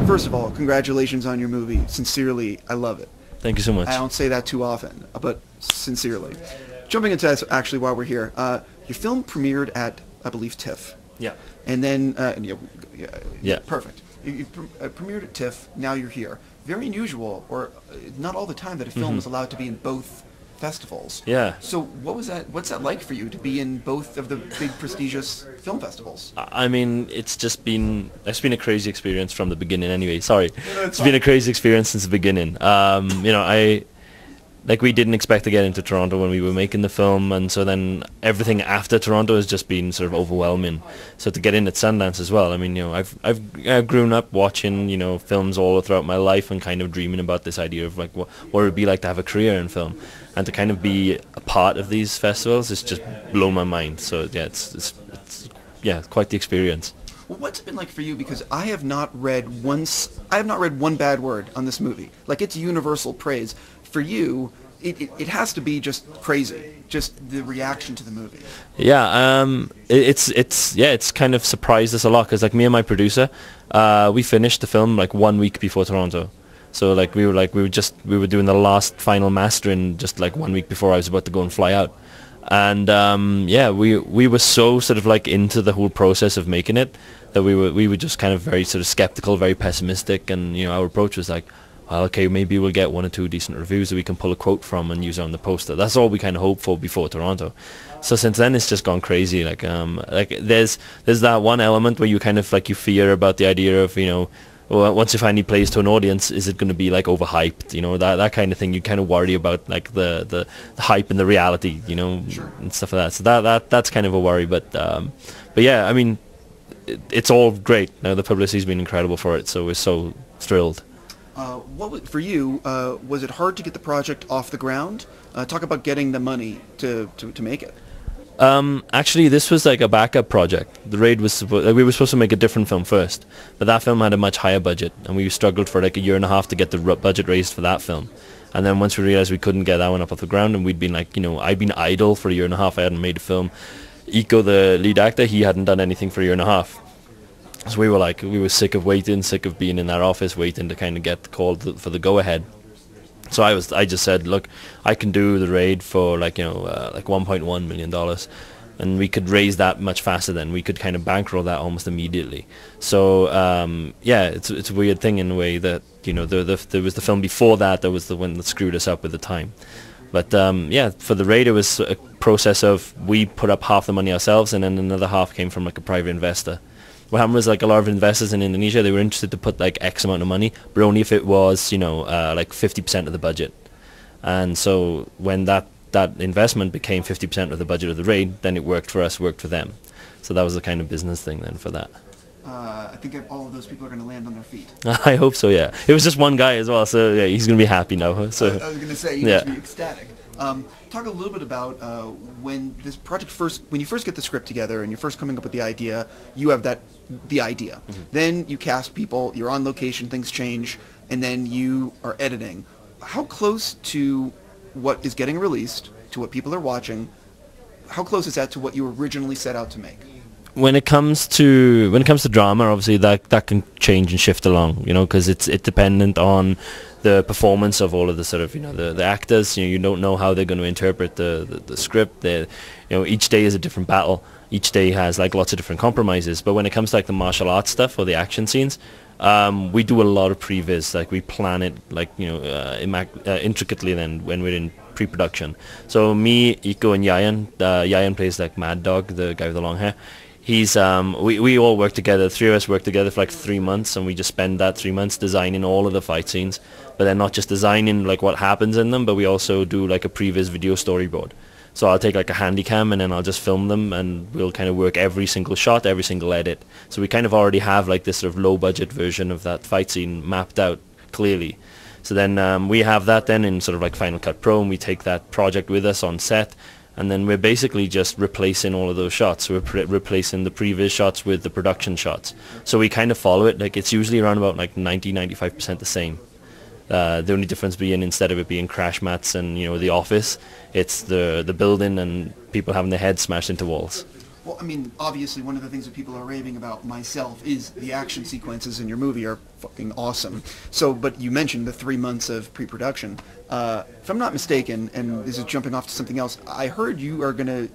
First of all, congratulations on your movie. Sincerely, I love it. Thank you so much. I don't say that too often, but sincerely. Jumping into that, actually, while we're here, your film premiered at, I believe, TIFF. Yeah. And then, Yeah. perfect. You premiered at TIFF, now you're here. Very unusual, or not all the time, that a film is allowed to be in both festivals. Yeah. So what's that like for you to be in both of the big prestigious film festivals? I mean, it's been a crazy experience from the beginning anyway. Sorry. It's been a crazy experience since the beginning. You know, we didn't expect to get into Toronto when we were making the film, and so then everything after Toronto has just been sort of overwhelming. So to get in at Sundance as well, I mean, you know, I've grown up watching, you know, films all throughout my life and kind of dreaming about this idea of like what it would be like to have a career in film, and to kind of be a part of these festivals is just blown my mind. So yeah, it's quite the experience. Well, what's it been like for you? Because I have not read one bad word on this movie. Like, it's universal praise. For you, it has to be just crazy, just the reaction to the movie. Yeah, it's kind of surprised us a lot, because like me and my producer, we finished the film like 1 week before Toronto. So like we were doing the last final mastering just like 1 week before I was about to go and fly out. And yeah, we were so sort of like into the whole process of making it that we were just kind of very sort of skeptical, very pessimistic, and you know, our approach was like, well, okay, maybe we'll get 1 or 2 decent reviews that we can pull a quote from and use on the poster. That's all we kind of hoped for before Toronto. So since then, it's just gone crazy. Like there's that one element where you kind of like, you fear about the idea of, you know, well, once it finally plays to an audience, is it going to be like overhyped? You know, that kind of thing. You kind of worry about like the hype and the reality, you know, Sure. and stuff like that. So that's kind of a worry. But yeah, I mean, it's all great. Now the publicity's been incredible for it, so we're so thrilled. For you, was it hard to get the project off the ground? Talk about getting the money to make it. Actually, this was like a backup project. The Raid was we were supposed to make a different film first, but that film had a much higher budget, and we struggled for like a year and a half to get the budget raised for that film. And then once we realized we couldn't get that one up off the ground, and we'd been like, you know, I'd been idle for a year and a half. I hadn't made a film. Iko, the lead actor, he hadn't done anything for a year and a half. So we were sick of waiting, sick of being in that office waiting to kind of get called for the go-ahead. So I just said, look, I can do the Raid for like, you know, like $1.1 million, and we could raise that much faster than we could kind of bankroll that almost immediately. So yeah, it's a weird thing in a way that, you know, there was the film before that was the one that screwed us up with the time. But yeah, for the Raid, it was a process of we put up half the money ourselves, and then another half came from like a private investor. What happened was, like, a lot of investors in Indonesia, they were interested to put like X amount of money, but only if it was, you know, like 50% of the budget. And so when that investment became 50% of the budget of the Raid, then it worked for us, worked for them. So that was the kind of business thing then for that. I think all of those people are going to land on their feet. I hope so, yeah. It was just one guy as well, so yeah, he's going to be happy now. So I was going to say, you need to be ecstatic. Talk a little bit about when this project when you first get the script together and you're first coming up with the idea, you have the idea. Then you cast people, you're on location, things change, and then you are editing. How close to what is getting released, to what people are watching, how close is that to what you originally set out to make? When it comes to drama, obviously that can change and shift along, you know, because it's dependent on the performance of all of the sort of, you know, the actors. You know, you don't know how they're going to interpret the script. You know, each day is a different battle. Each day has like lots of different compromises. But when it comes to like the martial arts stuff or the action scenes, we do a lot of previs. Like we plan it, like, you know, intricately then when we're in pre-production. So me, Iko, and Yayan. Yayan plays like Mad Dog, the guy with the long hair. He's we all work together. 3 of us work together for like 3 months, and we just spend that 3 months designing all of the fight scenes. But then not just designing like what happens in them, but we also do like a previs video storyboard. So I'll take like a handy cam and then I'll just film them, and we'll kind of work every single shot, every single edit. So we kind of already have like this sort of low budget version of that fight scene mapped out clearly. So then we have that then in sort of like Final Cut Pro, and we take that project with us on set. And then we're basically just replacing all of those shots. So we're replacing the previous shots with the production shots. So we kind of follow it. Like it's usually around about like 90-95% the same. The only difference being, instead of it being crash mats and, you know, the office, it's the building and people having their heads smashed into walls. Well, I mean, obviously, one of the things that people are raving about myself is the action sequences in your movie are fucking awesome. So, but you mentioned the 3 months of pre-production. If I'm not mistaken, and this is jumping off to something else, I heard you are gonna.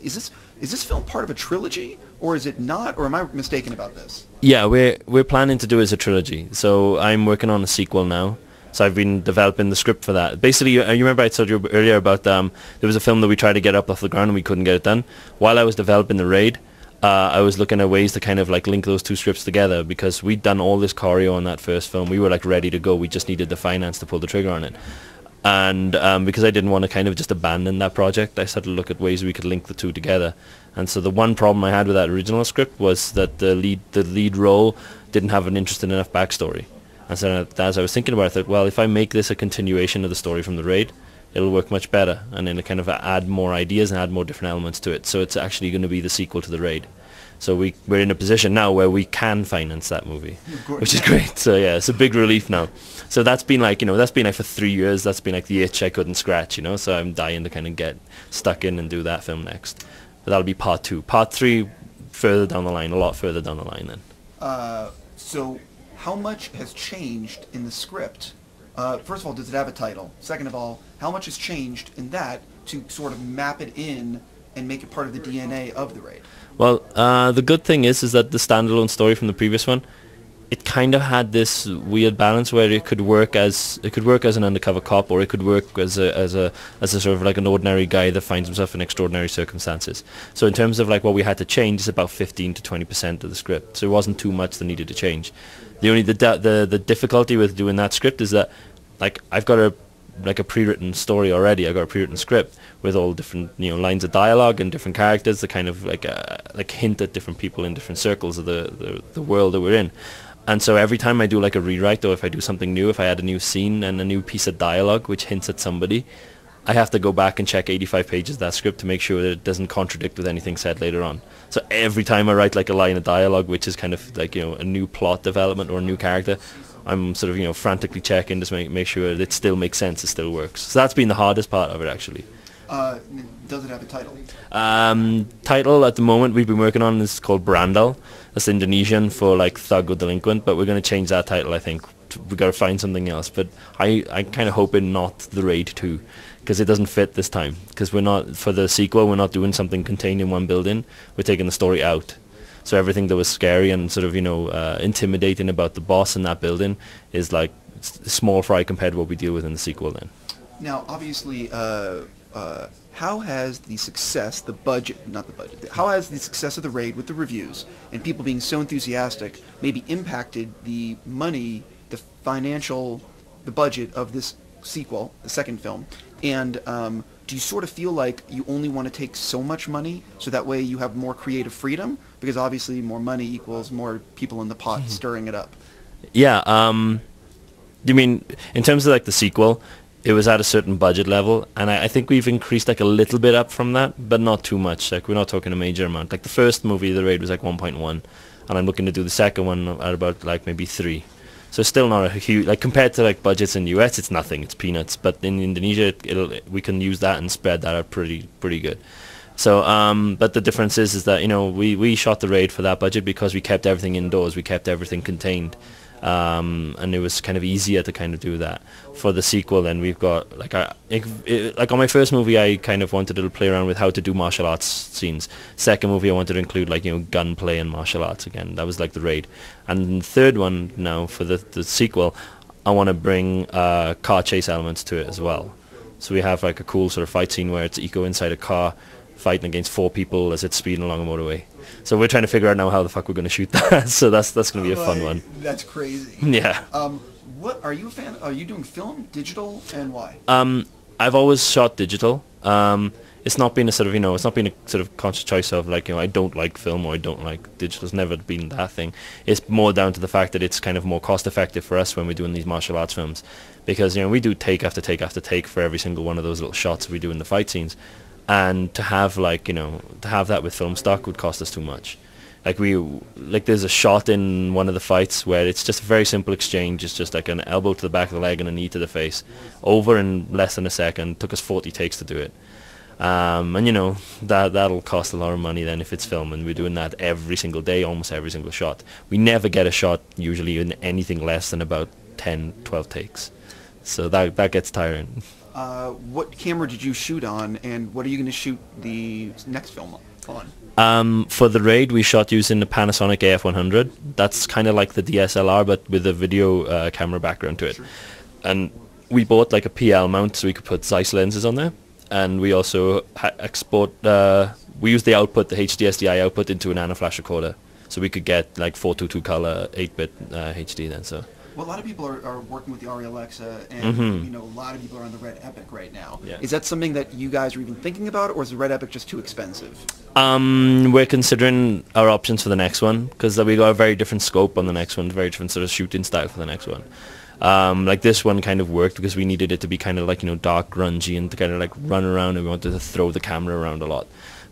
Is this film part of a trilogy, or is it not? Or am I mistaken about this? Yeah, we're planning to do it as a trilogy. So I'm working on a sequel now. So I've been developing the script for that. Basically, you remember I told you earlier about there was a film that we tried to get up off the ground and we couldn't get it done. While I was developing The Raid, I was looking at ways to kind of like link those two scripts together because we'd done all this choreo on that first film. We were like ready to go. We just needed the finance to pull the trigger on it. And because I didn't want to kind of just abandon that project, I started to look at ways we could link the two together. And so the one problem I had with that original script was that the lead role didn't have an interesting enough backstory. And so as I was thinking about it, I thought, well, if I make this a continuation of the story from The Raid, it'll work much better. And then it kind of add more ideas and add more different elements to it. So it's actually going to be the sequel to The Raid. So we're in a position now where we can finance that movie, which is great. So yeah, it's a big relief now. So that's been like, for 3 years, that's been like the itch I couldn't scratch, So I'm dying to kind of get stuck in and do that film next. But that'll be part 2. Part 3 further down the line, a lot further down the line then. So how much has changed in the script? First of all, does it have a title? Second of all, how much has changed in that to sort of map it in and make it part of the DNA of The Raid? Well, the good thing is that the standalone story from the previous one, it kind of had this weird balance where it could work as an undercover cop, or it could work as a sort of like an ordinary guy that finds himself in extraordinary circumstances. So in terms of like what we had to change, is about 15 to 20% of the script. So it wasn't too much that needed to change. The difficulty with doing that script is that like I've got a pre-written story already. I've got a pre-written script with all different lines of dialogue and different characters that kind of like hint at different people in different circles of the world that we're in. And so every time I do like a rewrite, or if I do something new, if I add a new scene and a new piece of dialogue which hints at somebody, I have to go back and check 85 pages of that script to make sure that it doesn't contradict with anything said later on. So every time I write like a line of dialogue which is kind of like a new plot development or a new character, I'm sort of frantically checking to make sure that it still makes sense, it still works. So that's been the hardest part of it actually. Does it have a title? Title at the moment we've been working on is called BERANDAL. That's Indonesian for like thug or delinquent, but we're going to change that title, I think. We've got to find something else, but I kind of hoping not The Raid 2, because it doesn't fit this time. Because for the sequel, we're not doing something contained in one building. We're taking the story out. So everything that was scary and sort of, intimidating about the boss in that building is like small fry compared to what we deal with in the sequel then. Now, obviously, how has the success, how has the success of The Raid with the reviews and people being so enthusiastic maybe impacted the money, the budget of this sequel, the second film? And do you sort of feel like you only want to take so much money so that way you have more creative freedom? Because obviously more money equals more people in the pot stirring it up. Yeah, you mean in terms of like the sequel, it was at a certain budget level, and I think we've increased like a little bit up from that, but not too much. Like we're not talking a major amount. Like the first movie, The Raid, was like 1.1, and I'm looking to do the second one at about like maybe 3. So still not a huge, like compared to like budgets in the US, it's nothing, it's peanuts. But in Indonesia, we can use that and spread that out pretty good. So, but the difference is that we shot The Raid for that budget because we kept everything indoors, we kept everything contained. And it was kind of easier to kind of do that. For the sequel, then we've got like on my first movie, I kind of wanted to play around with how to do martial arts scenes. Second movie, I wanted to include like gunplay and martial arts again. That was like The Raid. And the third one now for the sequel, I want to bring car chase elements to it as well. So we have like a cool sort of fight scene where it's Eco inside a car fighting against 4 people as it's speeding along a motorway. So we're trying to figure out now how the fuck we're going to shoot that. So that's going to be a fun one. That's crazy. Yeah. What are you a fan? Are you doing film, digital, and why? I've always shot digital. It's not been a sort of it's not been a sort of conscious choice of like I don't like film or I don't like digital. It's never been that thing. It's more down to the fact that it's kind of more cost effective for us when we're doing these martial arts films, because we do take after take after take for every single one of those little shots we do in the fight scenes. And to have to have that with film stock would cost us too much. There's a shot in one of the fights where it's just a very simple exchange. It's just like an elbow to the back of the leg and a knee to the face, over in less than a second. Took us 40 takes to do it. And you know, that'll cost a lot of money then if it's film, and we're doing that every single day, almost every single shot. We never get a shot usually in anything less than about 10, 12 takes. So that gets tiring. What camera did you shoot on, and what are you going to shoot the next film on? For the Raid, we shot using the Panasonic AF100. That's kind of like the DSLR, but with a video camera background to it. Sure. And we bought like a PL mount so we could put Zeiss lenses on there. And we also we used the output, the HDSDI output, into an Nanoflash recorder. So we could get like 422 color 8-bit HD then. So. Well, a lot of people are working with the Arri Alexa, and you know, a lot of people are on the Red Epic right now. Yeah. Is that something that you guys are even thinking about, or is the Red Epic just too expensive? We're considering our options for the next one, because we got a very different scope on the next one, very different sort of shooting style for the next one. Like this one kind of worked because we needed it to be kind of like, you know, dark, grungy, and to kind of like run around, and we wanted to throw the camera around a lot.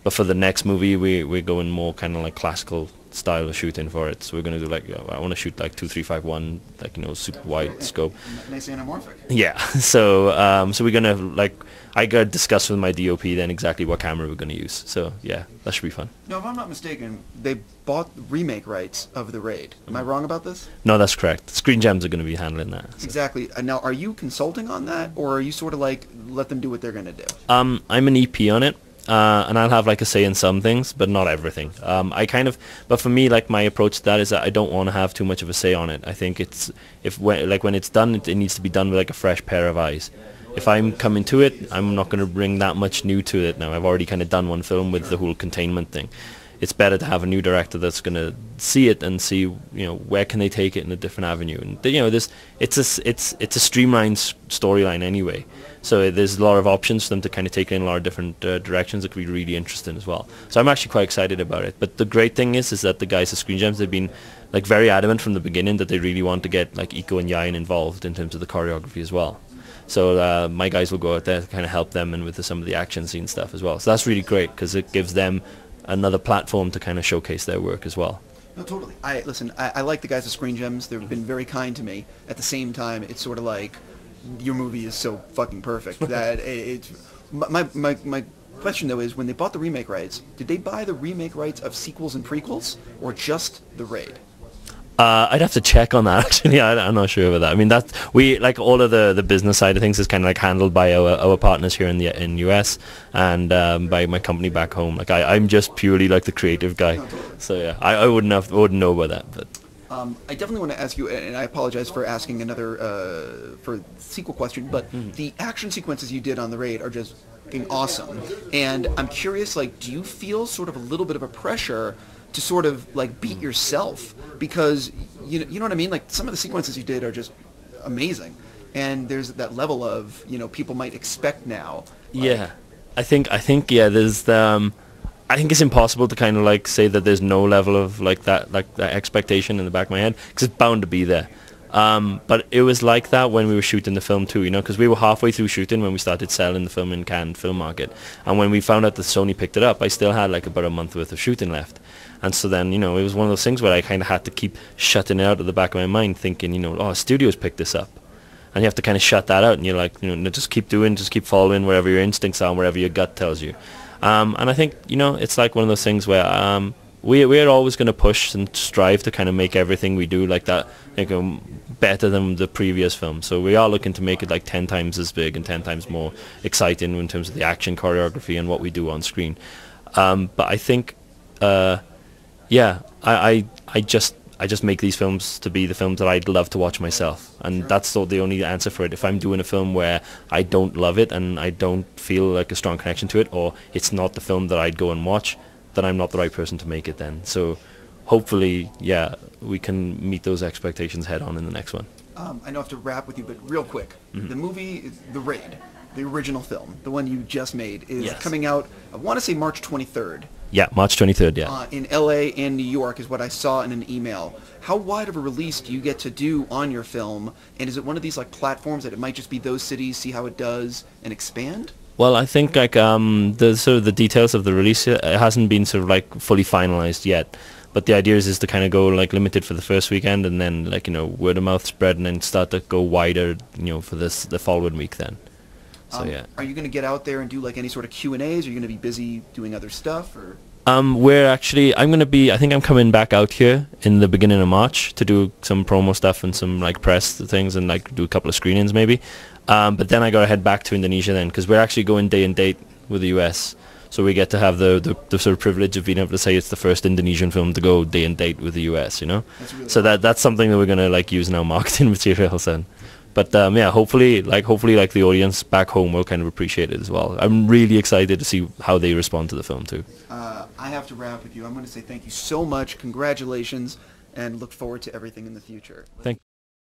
But for the next movie, we're going more kind of like classical style of shooting for it. So we're going to do like, I want to shoot like 2.351, like, you know, super wide scope. Nice anamorphic. Yeah. So so we're going to like, I got to discuss with my DOP then exactly what camera we're going to use. So yeah, that should be fun. No, if I'm not mistaken, they bought remake rights of the Raid. Am I wrong about this? No, that's correct. Screen Gems are going to be handling that. So. Exactly. Now, are you consulting on that, or are you sort of like, let them do what they're going to do? I'm an EP on it. And I'll have like a say in some things, but not everything. But for me, like my approach to that is that I don't want to have too much of a say on it. I think when it's done, it needs to be done with like a fresh pair of eyes. If I'm coming to it, I'm not going to bring that much new to it now. I've already kind of done one film with the whole containment thing. It's better to have a new director that's going to see it and see, you know, where can they take it in a different avenue. And you know, it's a streamlined storyline anyway. So there's a lot of options for them to kind of take it in a lot of different directions that could be really interesting as well. So I'm actually quite excited about it. But the great thing is that the guys at Screen Gems, they've been like very adamant from the beginning that they really want to get like Iko and Yain involved in terms of the choreography as well. So my guys will go out there to kind of help them and with some of the action scene stuff as well. So that's really great because it gives them another platform to kind of showcase their work as well. No, totally. I like the guys at Screen Gems. They've been very kind to me. At the same time, it's sort of like, your movie is so fucking perfect that it's... My question, though, is when they bought the remake rights, did they buy the remake rights of sequels and prequels, or just the Raid? I'd have to check on that, actually. I'm not sure about that. I mean, like all of the business side of things is kind of like handled by our partners here in US and by my company back home. Like I'm just purely like the creative guy. No, totally. So yeah, I wouldn't know about that. But I definitely want to ask you, and I apologize for asking another for sequel question, but the action sequences you did on the Raid are just fucking awesome. And I'm curious, like, do you feel sort of a little bit of a pressure to sort of like beat yourself, because you know what I mean? Like some of the sequences you did are just amazing, and there's that level of, you know, people might expect now. Like, yeah, I think yeah. There's I think it's impossible to kind of like say that there's no level of like that expectation in the back of my head, because it's bound to be there. But it was like that when we were shooting the film too, you know, because we were halfway through shooting when we started selling the film in Cannes Film Market, and when we found out that Sony picked it up, I still had like about a month worth of shooting left. And so then, you know, it was one of those things where I kind of had to keep shutting it out of the back of my mind, thinking, you know, oh, studios picked this up. And you have to kind of shut that out, and you're like, you know, just keep doing, just keep following wherever your instincts are, wherever your gut tells you. And I think, you know, it's like one of those things where we're always going to push and strive to kind of make everything we do like that, like, better than the previous film. So we are looking to make it like 10 times as big and 10 times more exciting in terms of the action choreography and what we do on screen. But I think... yeah, I just make these films to be the films that I'd love to watch myself, and that's the only answer for it. If I'm doing a film where I don't love it and I don't feel like a strong connection to it, or it's not the film that I'd go and watch, then I'm not the right person to make it then. So hopefully, yeah, we can meet those expectations head on in the next one. I know I have to wrap with you, but real quick, the movie, The Raid, the original film, the one you just made, is coming out, I want to say March 23rd. Yeah, March 23rd, yeah. In LA and New York is what I saw in an email. How wide of a release do you get to do on your film? And is it one of these like platforms that it might just be those cities, see how it does, and expand? Well, I think like the sort of the details of the release, it hasn't been sort of like fully finalized yet. But the idea is to kind of go like limited for the first weekend, and then like, you know, word of mouth spread, and then start to go wider, you know, for the following week then. So yeah. Are you going to get out there and do like any sort of Q&As? Are you going to be busy doing other stuff, or? I think I'm coming back out here in the beginning of March to do some promo stuff and some like press things and like do a couple of screenings maybe. But then I gotta head back to Indonesia then, because we're actually going day and date with the US. So we get to have the sort of privilege of being able to say it's the first Indonesian film to go day and date with the US, you know? That's really So that's something that we're gonna like use in our marketing materials then. But yeah, hopefully the audience back home will kind of appreciate it as well. I'm really excited to see how they respond to the film too. I have to wrap with you. I'm going to say thank you so much, congratulations, and look forward to everything in the future. Thank